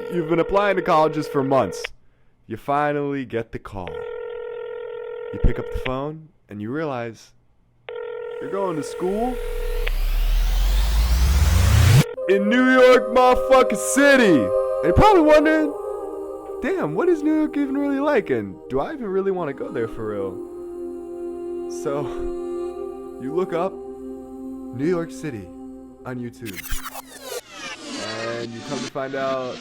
You've been applying to colleges for months. You finally get the call. You pick up the phone and you realize you're going to school in New York motherfucking City. And you're probably wondering, damn, what is New York even really like? And do I even really want to go there for real? So, you look up New York City on YouTube. And you come to find out.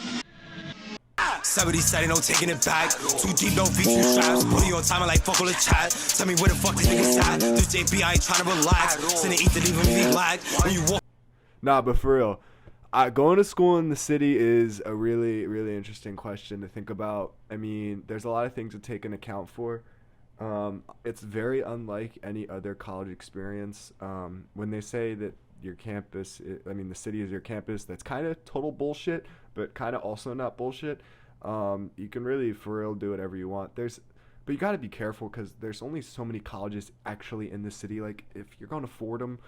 Somebody said no taking it back. Too deep, no feature straps. Put you on time, I like fuck all the chat. Tell me where the fuck this nigga's at. This JB, I ain't trying to relax. Send it eat to leave him black. When you walk. Nah, but for real, going to school in the city is a really, really interesting question to think about. I mean, there's a lot of things to take into account for. It's very unlike any other college experience. When they say that your campus, the city is your campus, that's kind of total bullshit, but kind of also not bullshit. You can really, for real, do whatever you want. But you got to be careful because there's only so many colleges actually in the city. Like, if you're going to Fordham,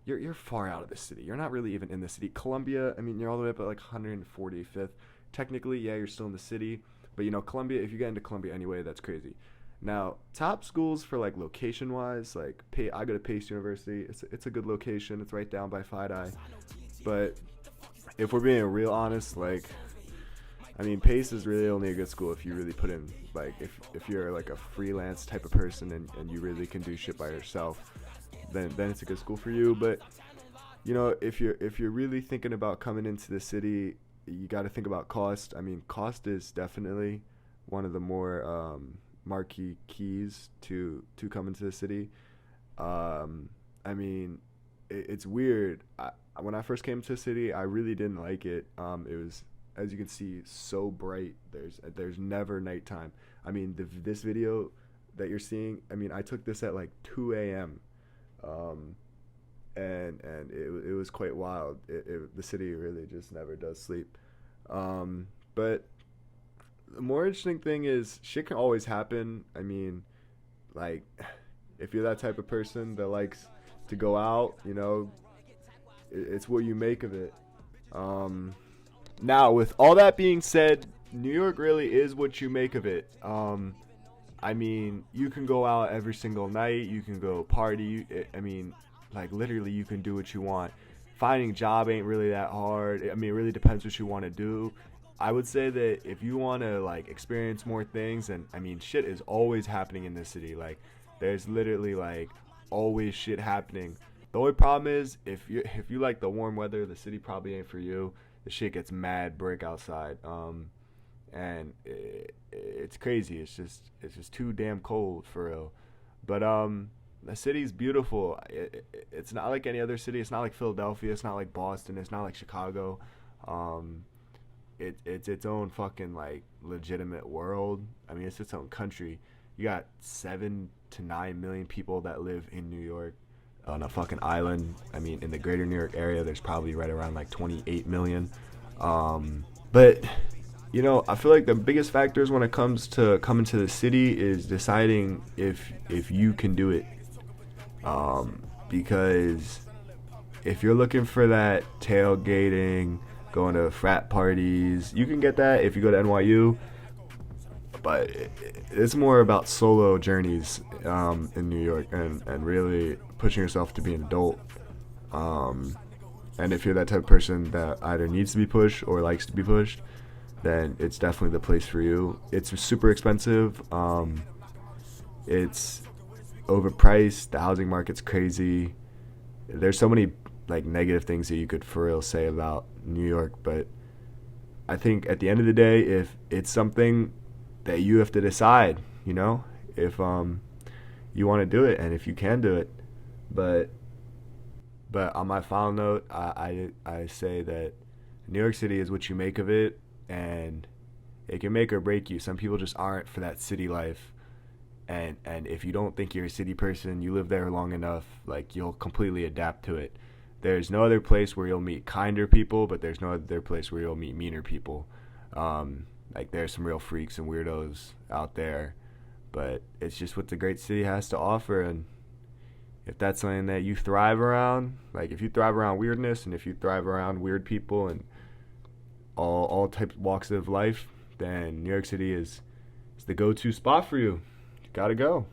you're far out of the city. You're not really even in the city. Columbia, I mean, you're all the way up at like 145th. Technically, yeah, you're still in the city. But, Columbia, if you get into Columbia anyway, that's crazy. Now, top schools for like location-wise, like I go to Pace University. It's a good location. It's right down by Fide. But if we're being real honest, like, I mean, Pace is really only a good school if you really put in, like, if you're like a freelance type of person and you really can do shit by yourself, then it's a good school for you. But if you're really thinking about coming into the city, you got to think about cost. I mean, cost is definitely one of the more marquee keys to come into the city. I mean, it's weird. When I first came to the city, I really didn't like it. It was, as you can see, so bright. There's never nighttime. I mean, this video that you're seeing, I mean, I took this at like 2 a.m. And it was quite wild. The city really just never does sleep. But the more interesting thing is shit can always happen. I mean, like, if you're that type of person that likes to go out, it's what you make of it. Now, with all that being said, New York really is what you make of it. I mean, you can go out every single night. You can go party. I mean, like, literally, you can do what you want. Finding a job ain't really that hard. I mean, it really depends what you want to do. I would say that if you want to, like, experience more things, and, I mean, shit is always happening in this city. Like, there's literally, like, always shit happening. The only problem is, if you like the warm weather, the city probably ain't for you. The shit gets mad brick outside. And it's crazy. It's just too damn cold, for real. But, the city's beautiful. It's not like any other city. It's not like Philadelphia. It's not like Boston. It's not like Chicago. It's its own fucking, like, legitimate world. I mean, it's its own country. You got 7 to 9 million people that live in New York on a fucking island. I mean, in the greater New York area, there's probably right around like 28 million. But I feel like the biggest factors when it comes to coming to the city is deciding if you can do it. Because if you're looking for that tailgating, going to frat parties, you can get that if you go to NYU. But it's more about solo journeys in New York and really pushing yourself to be an adult. And if you're that type of person that either needs to be pushed or likes to be pushed, then it's definitely the place for you. It's super expensive. It's overpriced. The housing market's crazy. There's so many, like, negative things that you could for real say about New York, but I think at the end of the day, if it's something that you have to decide, if you want to do it and if you can do it. But on my final note, I say that New York City is what you make of it, and it can make or break you. Some people just aren't for that city life. And if you don't think you're a city person, you live there long enough, like, you'll completely adapt to it. There's no other place where you'll meet kinder people, but there's no other place where you'll meet meaner people. Like, there's some real freaks and weirdos out there, but it's just what the great city has to offer. And if that's something that you thrive around, like, if you thrive around weirdness and if you thrive around weird people and all types walks of life, then New York City is the go-to spot for you. You gotta go.